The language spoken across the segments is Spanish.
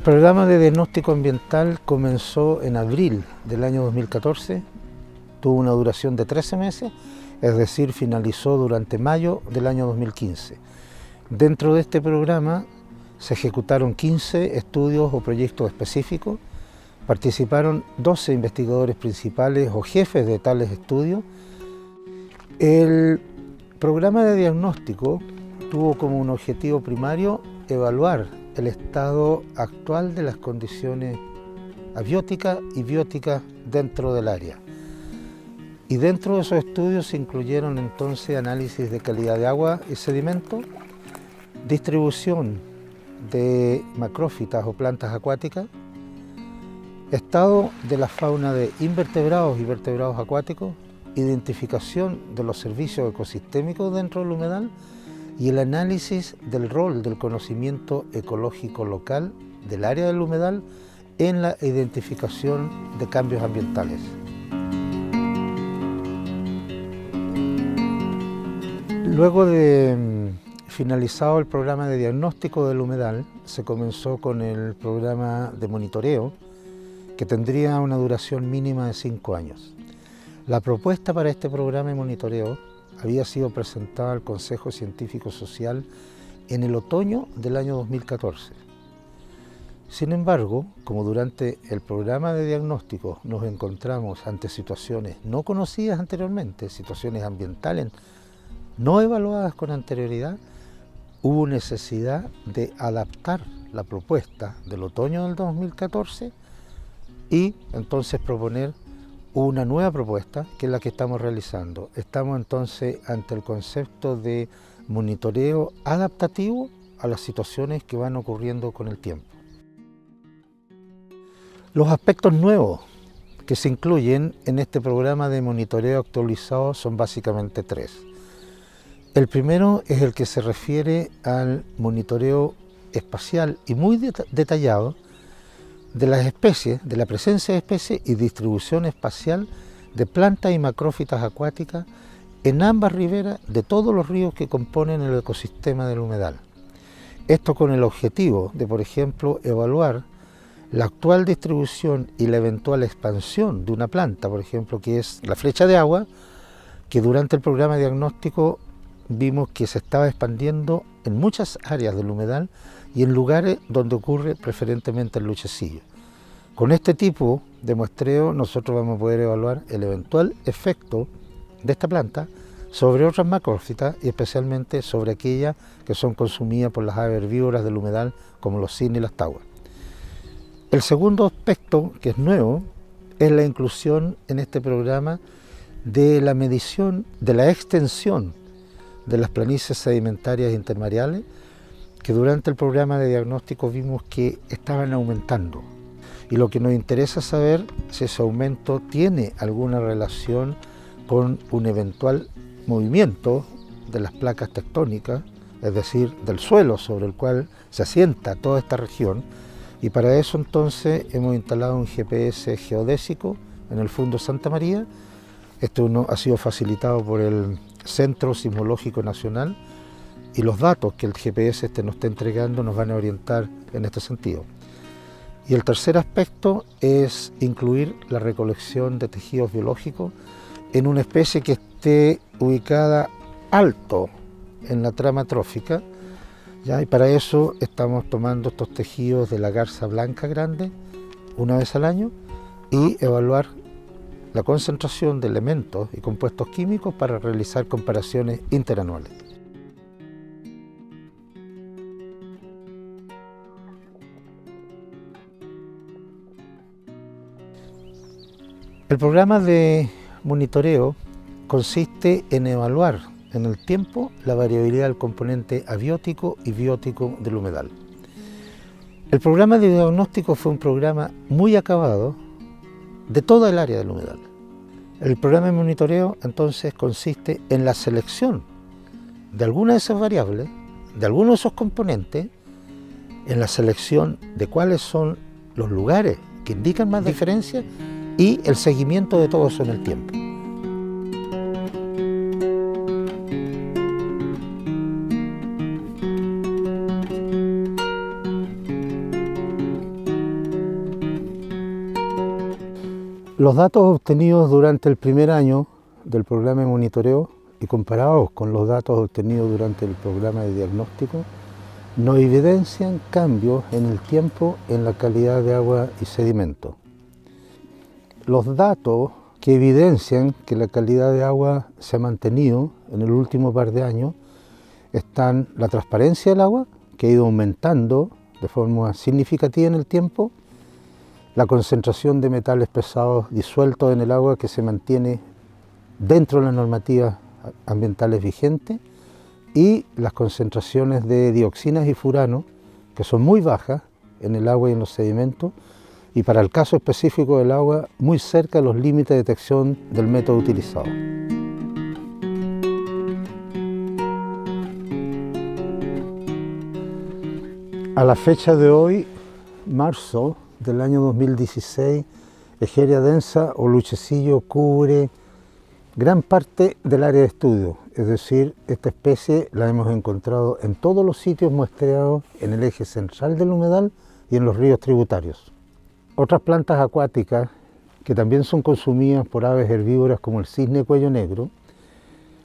El programa de diagnóstico ambiental comenzó en abril del año 2014, tuvo una duración de 13 meses, es decir, finalizó durante mayo del año 2015. Dentro de este programa se ejecutaron 15 estudios o proyectos específicos, participaron 12 investigadores principales o jefes de tales estudios. El programa de diagnóstico tuvo como un objetivo primario evaluar el estado actual de las condiciones abióticas y bióticas dentro del área. Y dentro de esos estudios se incluyeron entonces análisis de calidad de agua y sedimento, distribución de macrófitas o plantas acuáticas, estado de la fauna de invertebrados y vertebrados acuáticos, identificación de los servicios ecosistémicos dentro del humedal y el análisis del rol del conocimiento ecológico local del área del humedal en la identificación de cambios ambientales. Luego de finalizado el programa de diagnóstico del humedal, se comenzó con el programa de monitoreo, que tendría una duración mínima de 5 años. La propuesta para este programa de monitoreo había sido presentada al Consejo Científico Social en el otoño del año 2014. Sin embargo, como durante el programa de diagnóstico nos encontramos ante situaciones no conocidas anteriormente, situaciones ambientales no evaluadas con anterioridad, hubo necesidad de adaptar la propuesta del otoño del 2014 y entonces proponer una nueva propuesta, que es la que estamos realizando. Estamos entonces ante el concepto de monitoreo adaptativo a las situaciones que van ocurriendo con el tiempo. Los aspectos nuevos que se incluyen en este programa de monitoreo actualizado son básicamente 3. El primero es el que se refiere al monitoreo espacial y muy detallado de las especies, de la presencia de especies y distribución espacial de plantas y macrófitas acuáticas en ambas riberas de todos los ríos que componen el ecosistema del humedal. Esto con el objetivo de, por ejemplo, evaluar la actual distribución y la eventual expansión de una planta, por ejemplo, que es la flecha de agua, que durante el programa de diagnóstico vimos que se estaba expandiendo en muchas áreas del humedal y en lugares donde ocurre preferentemente el luchecillo. Con este tipo de muestreo nosotros vamos a poder evaluar el eventual efecto de esta planta sobre otras macrófitas y especialmente sobre aquellas que son consumidas por las aves herbívoras del humedal como los cisnes y las taguas. El segundo aspecto que es nuevo es la inclusión en este programa de la medición de la extensión de las planicies sedimentarias intermareales, que durante el programa de diagnóstico vimos que estaban aumentando. Y lo que nos interesa saber si ese aumento tiene alguna relación con un eventual movimiento de las placas tectónicas, es decir, del suelo sobre el cual se asienta toda esta región. Y para eso entonces hemos instalado un GPS geodésico en el Fundo Santa María. Esto ha sido facilitado por el Centro Sismológico Nacional y los datos que el GPS nos está entregando nos van a orientar en este sentido. Y el tercer aspecto es incluir la recolección de tejidos biológicos en una especie que esté ubicada alto en la trama trófica, ¿ya? Y para eso estamos tomando estos tejidos de la garza blanca grande una vez al año y evaluar la concentración de elementos y compuestos químicos para realizar comparaciones interanuales. El programa de monitoreo consiste en evaluar en el tiempo la variabilidad del componente abiótico y biótico del humedal. El programa de diagnóstico fue un programa muy acabado de toda el área del humedal. El programa de monitoreo entonces consiste en la selección de algunas de esas variables, de algunos de esos componentes, en la selección de cuáles son los lugares que indican más diferencia y el seguimiento de todo eso en el tiempo. Los datos obtenidos durante el primer año del programa de monitoreo y comparados con los datos obtenidos durante el programa de diagnóstico nos evidencian cambios en el tiempo en la calidad de agua y sedimento. Los datos que evidencian que la calidad de agua se ha mantenido en el último par de años están la transparencia del agua, que ha ido aumentando de forma significativa en el tiempo, la concentración de metales pesados disueltos en el agua que se mantiene dentro de las normativas ambientales vigentes, y las concentraciones de dioxinas y furanos, que son muy bajas en el agua y en los sedimentos, y para el caso específico del agua, muy cerca de los límites de detección del método utilizado. A la fecha de hoy, marzo del año 2016, Egeria densa o luchecillo cubre gran parte del área de estudio, es decir, esta especie la hemos encontrado en todos los sitios muestreados en el eje central del humedal y en los ríos tributarios. Otras plantas acuáticas que también son consumidas por aves herbívoras como el cisne cuello negro,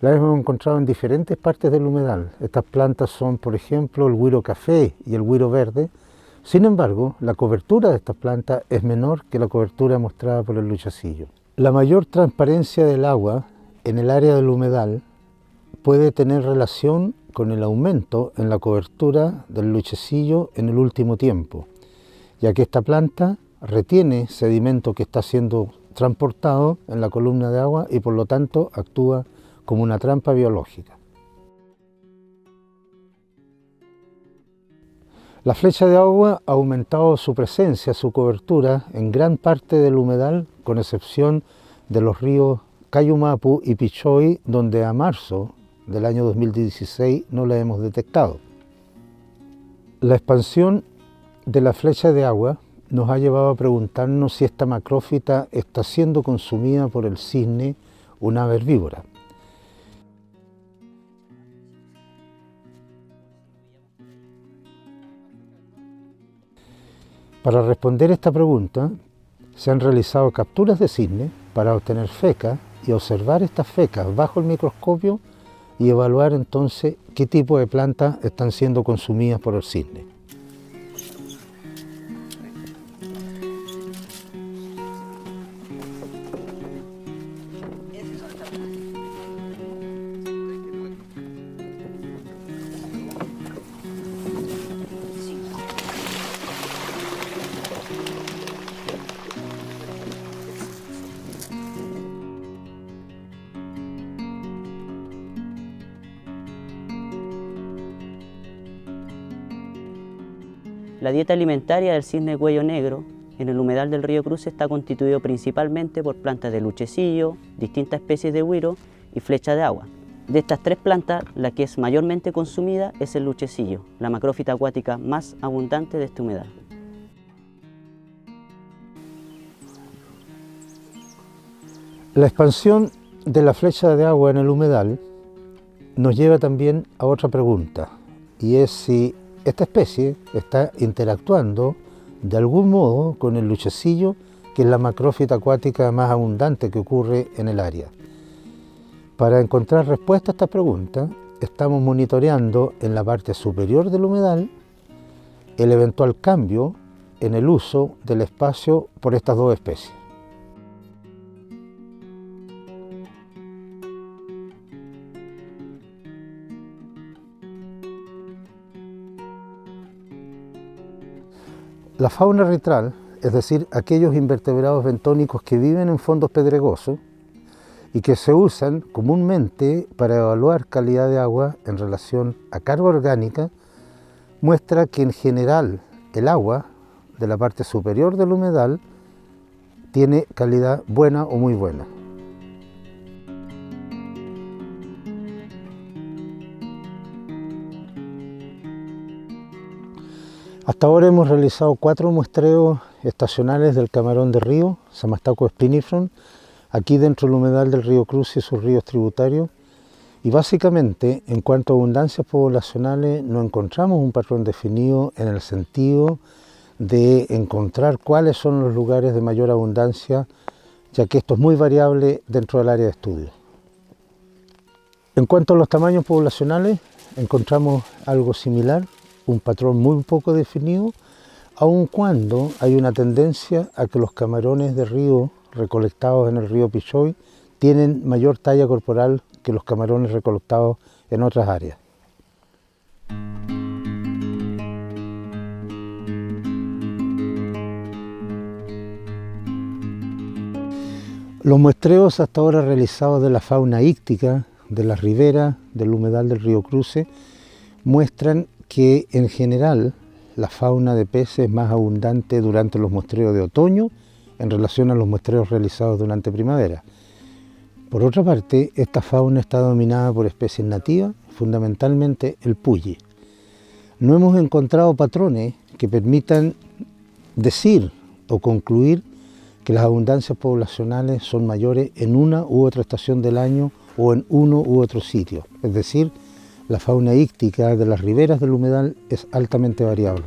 las hemos encontrado en diferentes partes del humedal. Estas plantas son, por ejemplo, el güiro café y el güiro verde. Sin embargo, la cobertura de estas plantas es menor que la cobertura mostrada por el luchecillo. La mayor transparencia del agua en el área del humedal puede tener relación con el aumento en la cobertura del luchecillo en el último tiempo, ya que esta planta retiene sedimento que está siendo transportado en la columna de agua y por lo tanto actúa como una trampa biológica. La flecha de agua ha aumentado su presencia, su cobertura en gran parte del humedal, con excepción de los ríos Cayumapu y Pichoy, donde a marzo del año 2016 no la hemos detectado. La expansión de la flecha de agua nos ha llevado a preguntarnos si esta macrófita está siendo consumida por el cisne, una ave herbívora. Para responder esta pregunta, se han realizado capturas de cisne para obtener fecas y observar estas fecas bajo el microscopio y evaluar entonces qué tipo de plantas están siendo consumidas por el cisne. La dieta alimentaria del cisne cuello negro en el humedal del río Cruce está constituido principalmente por plantas de luchecillo, distintas especies de güiro y flecha de agua. De estas tres plantas, la que es mayormente consumida es el luchecillo, la macrófita acuática más abundante de este humedal. La expansión de la flecha de agua en el humedal nos lleva también a otra pregunta, y es si esta especie está interactuando de algún modo con el luchecillo, que es la macrófita acuática más abundante que ocurre en el área. Para encontrar respuesta a esta pregunta, estamos monitoreando en la parte superior del humedal el eventual cambio en el uso del espacio por estas dos especies. La fauna ritral, es decir, aquellos invertebrados bentónicos que viven en fondos pedregosos y que se usan comúnmente para evaluar calidad de agua en relación a carga orgánica, muestra que en general el agua de la parte superior del humedal tiene calidad buena o muy buena. Hasta ahora hemos realizado 4 muestreos estacionales del camarón de río, Samastacus spinifron, aquí dentro del humedal del río Cruce y sus ríos tributarios, y básicamente en cuanto a abundancias poblacionales no encontramos un patrón definido en el sentido de encontrar cuáles son los lugares de mayor abundancia ya que esto es muy variable dentro del área de estudio. En cuanto a los tamaños poblacionales, encontramos algo similar, un patrón muy poco definido, aun cuando hay una tendencia a que los camarones de río recolectados en el río Pichoy tienen mayor talla corporal que los camarones recolectados en otras áreas. Los muestreos hasta ahora realizados de la fauna íctica de las riberas del humedal del río Cruce muestran que en general la fauna de peces es más abundante durante los muestreos de otoño en relación a los muestreos realizados durante primavera. Por otra parte, esta fauna está dominada por especies nativas, fundamentalmente el puyi. No hemos encontrado patrones que permitan decir o concluir que las abundancias poblacionales son mayores en una u otra estación del año o en uno u otro sitio. Es decir, la fauna íctica de las riberas del humedal es altamente variable.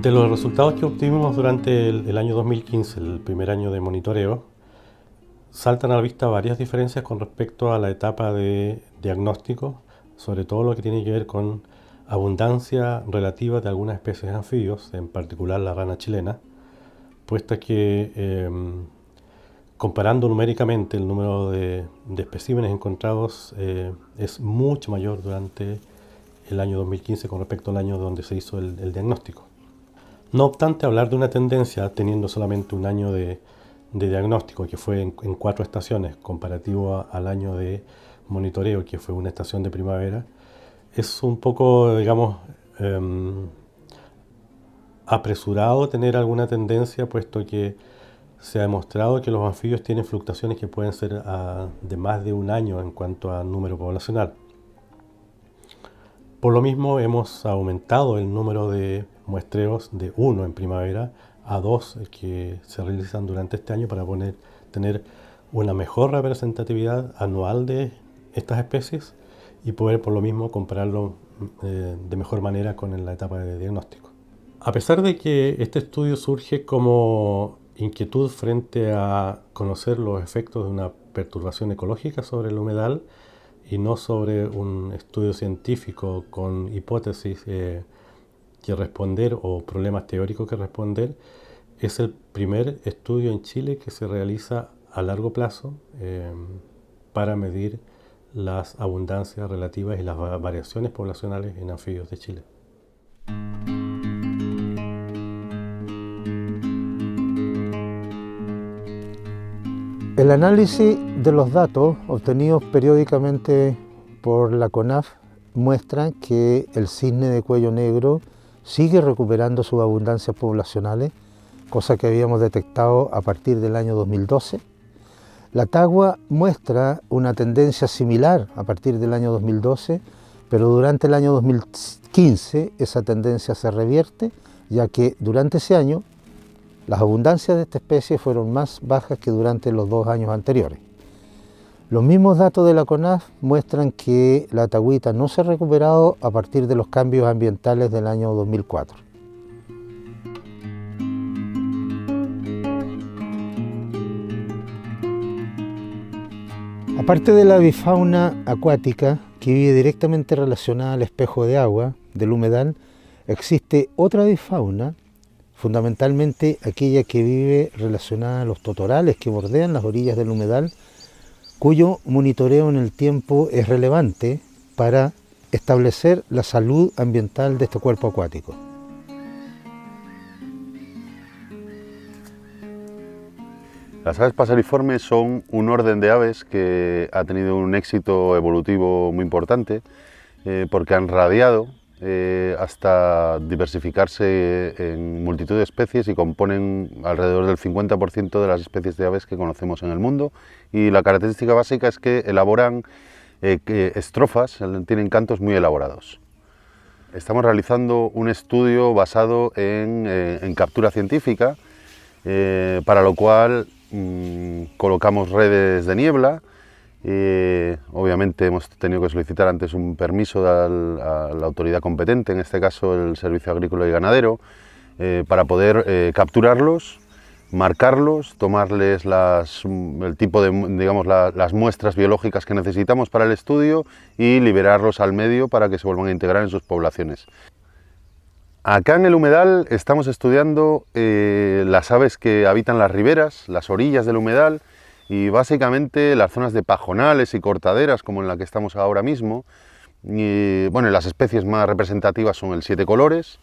De los resultados que obtuvimos durante el año 2015, el primer año de monitoreo, saltan a la vista varias diferencias con respecto a la etapa de diagnóstico, sobre todo lo que tiene que ver con abundancia relativa de algunas especies de anfibios, en particular la rana chilena, puesto que comparando numéricamente el número de especímenes encontrados es mucho mayor durante el año 2015 con respecto al año donde se hizo el diagnóstico. No obstante, hablar de una tendencia teniendo solamente un año de diagnóstico, que fue en 4 estaciones, comparativo al año de monitoreo, que fue una estación de primavera, es un poco, digamos, apresurado tener alguna tendencia, puesto que se ha demostrado que los anfibios tienen fluctuaciones que pueden ser de más de un año en cuanto a número poblacional. Por lo mismo, hemos aumentado el número de muestreos de 1 en primavera a 2 que se realizan durante este año para tener una mejor representatividad anual de estas especies y poder por lo mismo compararlo de mejor manera con la etapa de diagnóstico. A pesar de que este estudio surge como inquietud frente a conocer los efectos de una perturbación ecológica sobre el humedal y no sobre un estudio científico con hipótesis que responder o problemas teóricos que responder, es el primer estudio en Chile que se realiza a largo plazo para medir las abundancias relativas y las variaciones poblacionales en anfibios de Chile. El análisis de los datos obtenidos periódicamente por la CONAF muestra que el cisne de cuello negro sigue recuperando sus abundancias poblacionales, cosa que habíamos detectado a partir del año 2012. La tagua muestra una tendencia similar a partir del año 2012, pero durante el año 2015 esa tendencia se revierte, ya que durante ese año las abundancias de esta especie fueron más bajas que durante los 2 años anteriores. Los mismos datos de la CONAF muestran que la tagüita no se ha recuperado a partir de los cambios ambientales del año 2004. Aparte de la avifauna acuática que vive directamente relacionada al espejo de agua del humedal, existe otra avifauna, fundamentalmente aquella que vive relacionada a los totorales que bordean las orillas del humedal, cuyo monitoreo en el tiempo es relevante para establecer la salud ambiental de este cuerpo acuático. Las aves paseriformes son un orden de aves que ha tenido un éxito evolutivo muy importante porque han radiado hasta diversificarse en multitud de especies y componen alrededor del 50% de las especies de aves que conocemos en el mundo, y la característica básica es que elaboran estrofas, tienen cantos muy elaborados. Estamos realizando un estudio basado en captura científica, para lo cual colocamos redes de niebla Obviamente hemos tenido que solicitar antes un permiso a la autoridad competente, en este caso el Servicio Agrícola y Ganadero, para poder capturarlos, marcarlos, tomarles el tipo de, digamos, las muestras biológicas que necesitamos para el estudio y liberarlos al medio para que se vuelvan a integrar en sus poblaciones. Acá en el humedal estamos estudiando las aves que habitan las riberas, las orillas del humedal, y básicamente las zonas de pajonales y cortaderas, como en la que estamos ahora mismo. Y, bueno, las especies más representativas son el siete colores,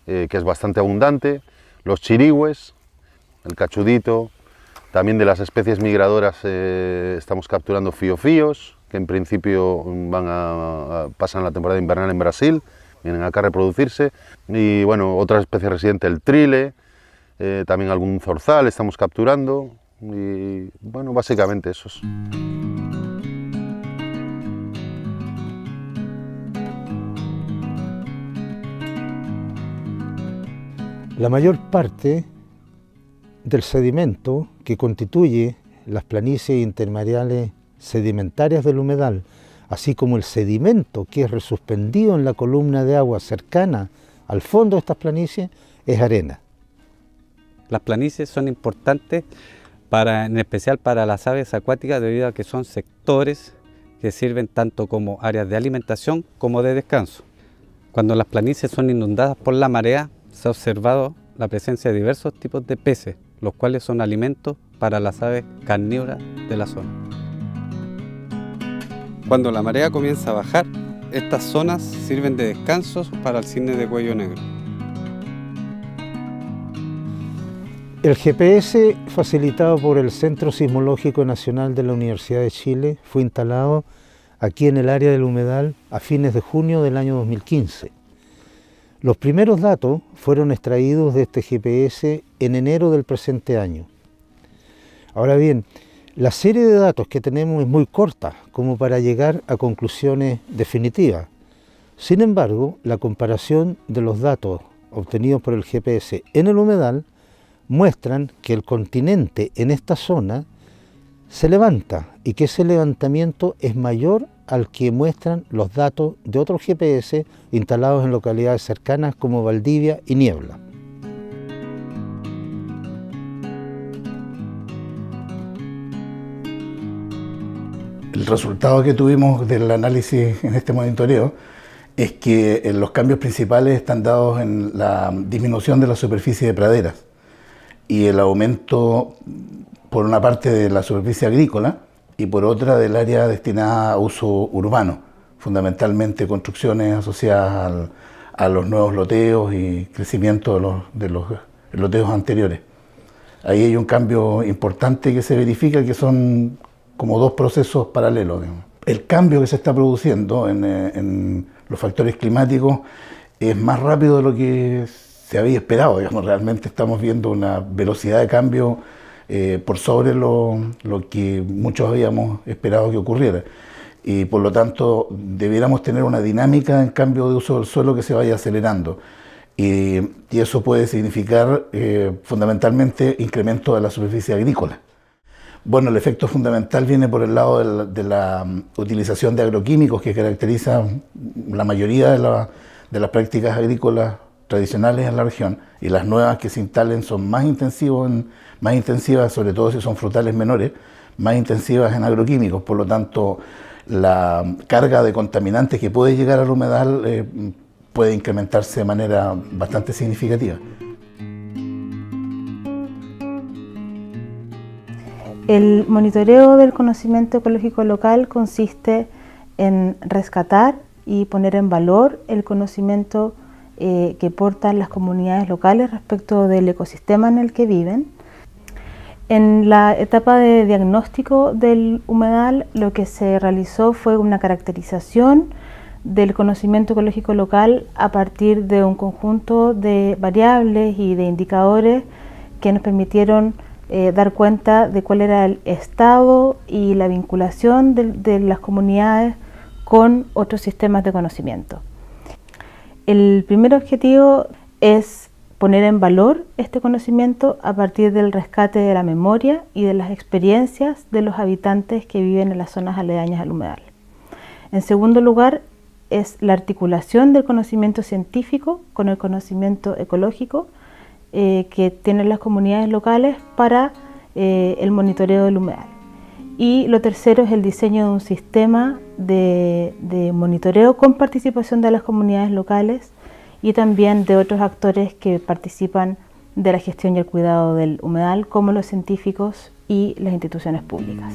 que es bastante abundante, los chirigües, el cachudito. También de las especies migradoras estamos capturando fiofíos, que en principio pasan la temporada invernal en Brasil, vienen acá a reproducirse. Y bueno, otras especies residentes, el trile, también algún zorzal estamos capturando. Y bueno, básicamente esos. La mayor parte del sedimento que constituye las planicies intermareales sedimentarias del humedal, así como el sedimento que es resuspendido en la columna de agua cercana al fondo de estas planicies, es arena. Las planicies son importantes en especial para las aves acuáticas, debido a que son sectores que sirven tanto como áreas de alimentación como de descanso. Cuando las planicies son inundadas por la marea, se ha observado la presencia de diversos tipos de peces, los cuales son alimentos para las aves carnívoras de la zona. Cuando la marea comienza a bajar, estas zonas sirven de descanso para el cisne de cuello negro. El GPS, facilitado por el Centro Sismológico Nacional de la Universidad de Chile, fue instalado aquí en el área del humedal a fines de junio del año 2015. Los primeros datos fueron extraídos de este GPS en enero del presente año. Ahora bien, la serie de datos que tenemos es muy corta como para llegar a conclusiones definitivas. Sin embargo, la comparación de los datos obtenidos por el GPS en el humedal muestran que el continente en esta zona se levanta y que ese levantamiento es mayor al que muestran los datos de otros GPS instalados en localidades cercanas como Valdivia y Niebla. El resultado que tuvimos del análisis en este monitoreo es que los cambios principales están dados en la disminución de la superficie de praderas y el aumento, por una parte, de la superficie agrícola y por otra del área destinada a uso urbano, fundamentalmente construcciones asociadas a los nuevos loteos y crecimiento de los loteos anteriores. Ahí hay un cambio importante que se verifica, que son como dos procesos paralelos, digamos. El cambio que se está produciendo en los factores climáticos es más rápido de lo que se había esperado, digamos. Realmente estamos viendo una velocidad de cambio por sobre lo que muchos habíamos esperado que ocurriera. Y por lo tanto debiéramos tener una dinámica en cambio de uso del suelo que se vaya acelerando. Y eso puede significar fundamentalmente incremento de la superficie agrícola. Bueno, el efecto fundamental viene por el lado de la utilización de agroquímicos que caracteriza la mayoría de las prácticas agrícolas tradicionales en la región, y las nuevas que se instalen son más intensivas, sobre todo si son frutales menores, más intensivas en agroquímicos. Por lo tanto, la carga de contaminantes que puede llegar al humedal puede incrementarse de manera bastante significativa. El monitoreo del conocimiento ecológico local consiste en rescatar y poner en valor el conocimiento que portan las comunidades locales respecto del ecosistema en el que viven. En la etapa de diagnóstico del humedal, lo que se realizó fue una caracterización del conocimiento ecológico local a partir de un conjunto de variables y de indicadores que nos permitieron dar cuenta de cuál era el estado y la vinculación de las comunidades con otros sistemas de conocimiento. El primer objetivo es poner en valor este conocimiento a partir del rescate de la memoria y de las experiencias de los habitantes que viven en las zonas aledañas al humedal. En segundo lugar, es la articulación del conocimiento científico con el conocimiento ecológico que tienen las comunidades locales para el monitoreo del humedal. Y lo tercero es el diseño de un sistema de monitoreo con participación de las comunidades locales y también de otros actores que participan de la gestión y el cuidado del humedal, como los científicos y las instituciones públicas.